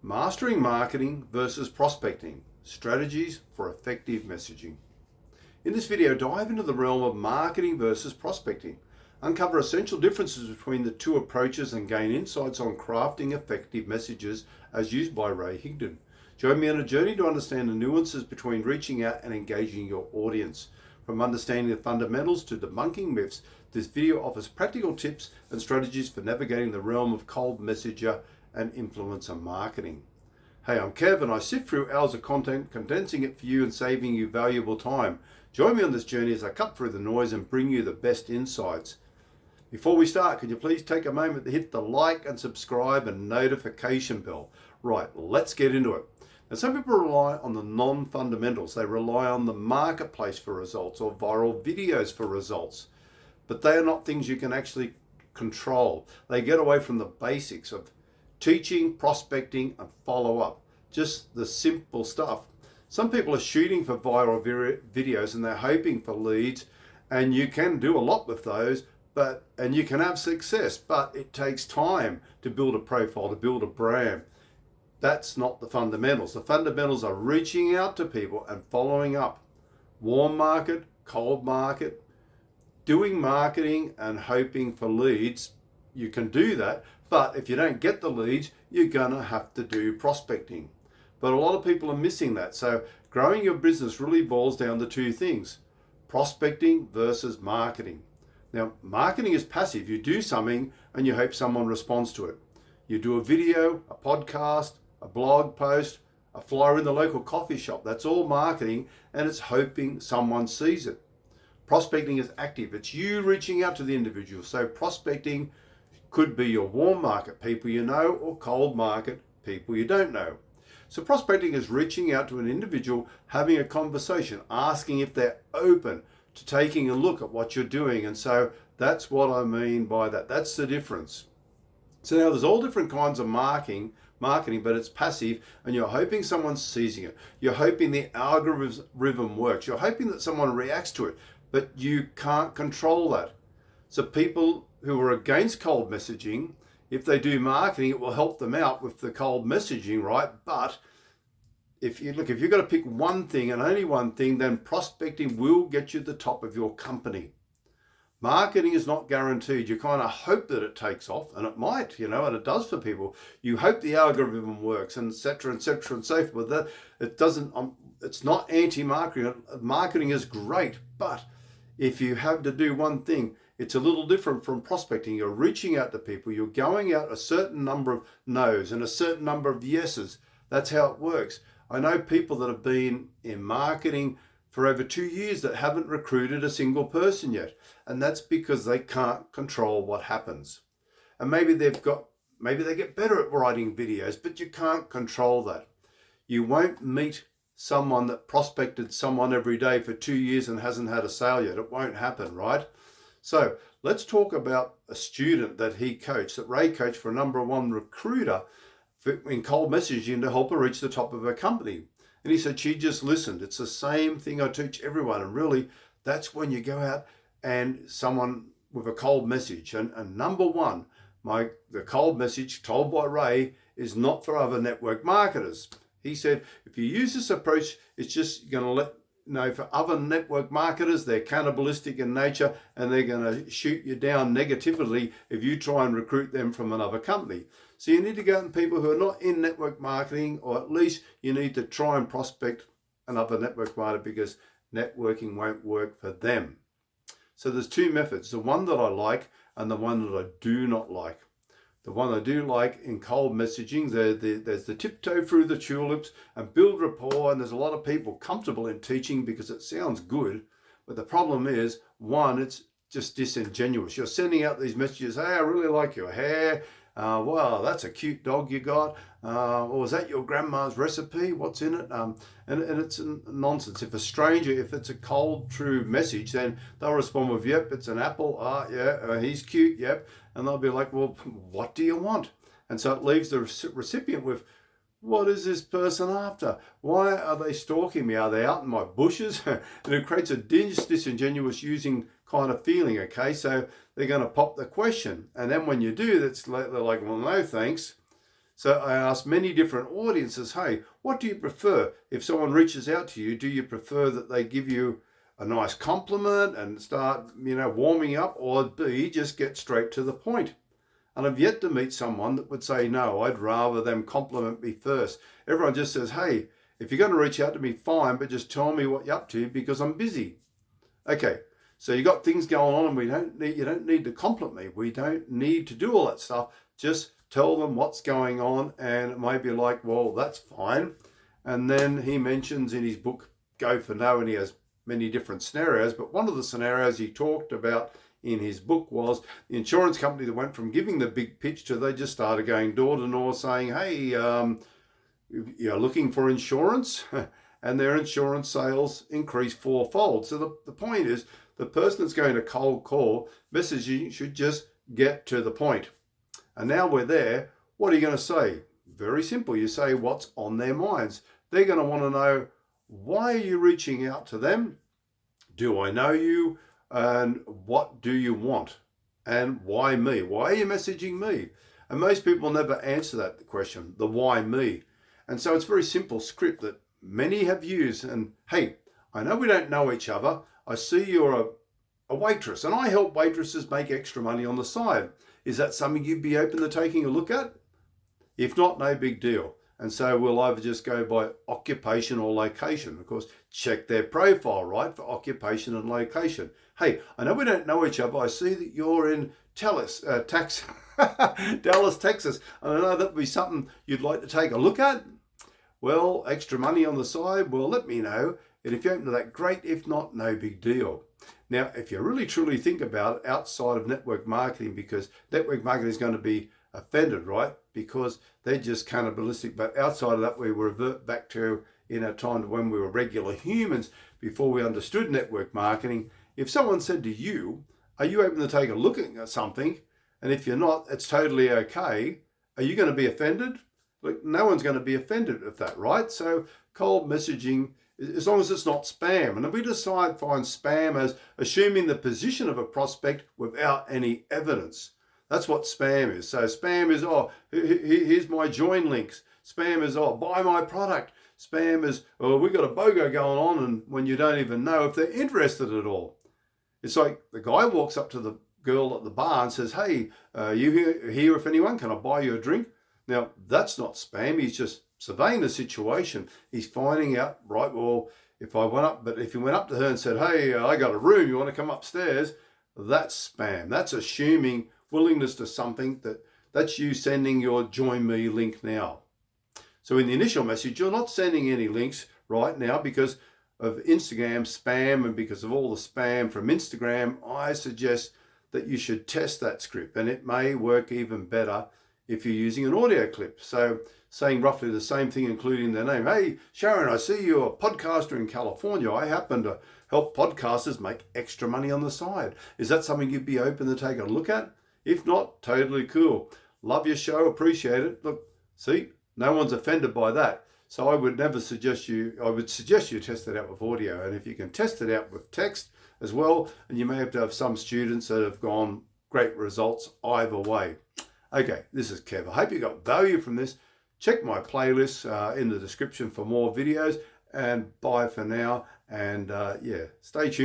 Mastering marketing versus prospecting, strategies for effective messaging. In this video, dive into the realm of marketing versus prospecting, uncover essential differences between the two approaches and gain insights on crafting effective messages as used by Ray Higdon. Join me on a journey to understand the nuances between reaching out and engaging your audience. From understanding the fundamentals to debunking myths, this video offers practical tips and strategies for navigating the realm of cold messenger and influencer marketing. Hey, I'm Kev and I sift through hours of content, condensing it for you and saving you valuable time. Join me on this journey as I cut through the noise and bring you the best insights. Before we start, could you please take a moment to hit the like and subscribe and notification bell? Right, let's get into it. Now, some people rely on the non-fundamentals. They rely on the marketplace for results or viral videos for results, but they are not things you can actually control. They get away from the basics of teaching, prospecting, and follow-up. Just the simple stuff. Some people are shooting for viral videos and they're hoping for leads, and you can do a lot with those, and you can have success, but it takes time to build a profile, to build a brand. That's not the fundamentals. The fundamentals are reaching out to people and following up. Warm market, cold market, doing marketing and hoping for leads. You can do that, but if you don't get the leads, you're gonna have to do prospecting. But a lot of people are missing that. So growing your business really boils down to two things: prospecting versus marketing. Now, marketing is passive. You do something and you hope someone responds to it. You do a video, a podcast, a blog post, a flyer in the local coffee shop. That's all marketing, and it's hoping someone sees it. Prospecting is active. It's you reaching out to the individual. So prospecting could be your warm market, people you know, or cold market, people you don't know. So prospecting is reaching out to an individual, having a conversation, asking if they're open to taking a look at what you're doing. And so that's what I mean by that. That's the difference. So now there's all different kinds of marketing, but it's passive, and you're hoping someone's seizing it. You're hoping the algorithm works. You're hoping that someone reacts to it, but you can't control that. So people who are against cold messaging, if they do marketing, it will help them out with the cold messaging, right? But if you've got to pick one thing and only one thing, then prospecting will get you to the top of your company. Marketing is not guaranteed. You kind of hope that it takes off, and it might, and it does for people. You hope the algorithm works, and et cetera, and so forth. But that it doesn't. It's not anti-marketing. Marketing is great, but if you have to do one thing, it's a little different from prospecting. You're reaching out to people. You're going out a certain number of no's and a certain number of yeses. That's how it works. I know people that have been in marketing for over 2 years that haven't recruited a single person yet. And that's because they can't control what happens. And maybe they get better at writing videos, but you can't control that. You won't meet someone that prospected someone every day for 2 years and hasn't had a sale yet. It won't happen, right? So let's talk about a student that Ray coached for a number one recruiter in cold messaging to help her reach the top of her company. And he said she just listened. It's the same thing I teach everyone. And really, that's when you go out and someone with a cold message. And number one, the cold message told by Ray is not for other network marketers. He said, if you use this approach, it's just going to for other network marketers, they're cannibalistic in nature and they're going to shoot you down negatively if you try and recruit them from another company. So you need to go to people who are not in network marketing, or at least you need to try and prospect another network marketer because networking won't work for them. So there's two methods, the one that I like and the one that I do not like. The one I do like in cold messaging, there's the tiptoe through the tulips and build rapport, and there's a lot of people comfortable in teaching because it sounds good. But the problem is, one, it's just disingenuous. You're sending out these messages, hey, I really like your hair. Wow, that's a cute dog you got. Or is that your grandma's recipe? What's in it? And it's nonsense. If it's a cold, true message, then they'll respond with, yep, it's an apple. Yeah, he's cute, yep. And they'll be like, well, what do you want? And so it leaves the recipient with, what is this person after? Why are they stalking me? Are they out in my bushes? And it creates a disingenuous using kind of feeling, okay? So they're going to pop the question. And then when you do, they're like, well, no, thanks. So I asked many different audiences, hey, what do you prefer? If someone reaches out to you, do you prefer that they give you a nice compliment and start, warming up, or B, just get straight to the point? And I've yet to meet someone that would say, no, I'd rather them compliment me first. Everyone just says, hey, if you're going to reach out to me, fine, but just tell me what you're up to because I'm busy. Okay, so you got things going on and you don't need to compliment me. We don't need to do all that stuff. Just tell them what's going on, and it may be like, well, that's fine. And then he mentions in his book, Go for No, and he has many different scenarios, but one of the scenarios he talked about in his book was the insurance company that went from giving the big pitch to they just started going door to door saying, hey, you're looking for insurance, and their insurance sales increased fourfold. So the point is, the person that's going to cold call messaging should just get to the point. And now we're there, what are you going to say? Very simple. You say what's on their minds. They're going to want to know, why are you reaching out to them? Do I know you? And what do you want? And why me? Why are you messaging me? And most people never answer that question, the why me. And so it's a very simple script that many have used. And hey, I know we don't know each other. I see you're a waitress, and I help waitresses make extra money on the side. Is that something you'd be open to taking a look at? If not, no big deal. And so we'll either just go by occupation or location. Of course, check their profile, right, for occupation and location. Hey, I know we don't know each other. I see that you're in Dallas, Texas. And I know that would be something you'd like to take a look at. Well, extra money on the side, well, let me know. And if you're open to that, great. If not, no big deal. Now, if you really truly think about it outside of network marketing, because network marketing is going to be offended, right? Because they're just cannibalistic. But outside of that, we revert back to in a time when we were regular humans before we understood network marketing. If someone said to you, are you open to take a look at something? And if you're not, it's totally okay. Are you going to be offended? Look, no one's going to be offended at that, right? So cold messaging, as long as it's not spam. And if we find spam as assuming the position of a prospect without any evidence, that's what spam is. So spam is, oh, here's my join links. Spam is, oh, buy my product. Spam is, oh, we got a BOGO going on, and when you don't even know if they're interested at all. It's like the guy walks up to the girl at the bar and says, hey, you here if anyone, can I buy you a drink? Now, that's not spam. He's just surveying the situation. He's finding out, right, well, if he went up to her and said, hey, I got a room, you want to come upstairs? That's spam. That's assuming willingness to something that's you sending your join me link now. So in the initial message, you're not sending any links right now because of Instagram spam and because of all the spam from Instagram. I suggest that you should test that script, and it may work even better if you're using an audio clip. So saying roughly the same thing, including their name. Hey, Sharon, I see you're a podcaster in California. I happen to help podcasters make extra money on the side. Is that something you'd be open to take a look at? If not, totally cool. Love your show, appreciate it. Look, see, no one's offended by that. So I would suggest you test it out with audio. And if you can test it out with text as well, and you may have to have some students that have gone great results either way. Okay, this is Kev. I hope you got value from this. Check my playlist in the description for more videos, and bye for now. And stay tuned.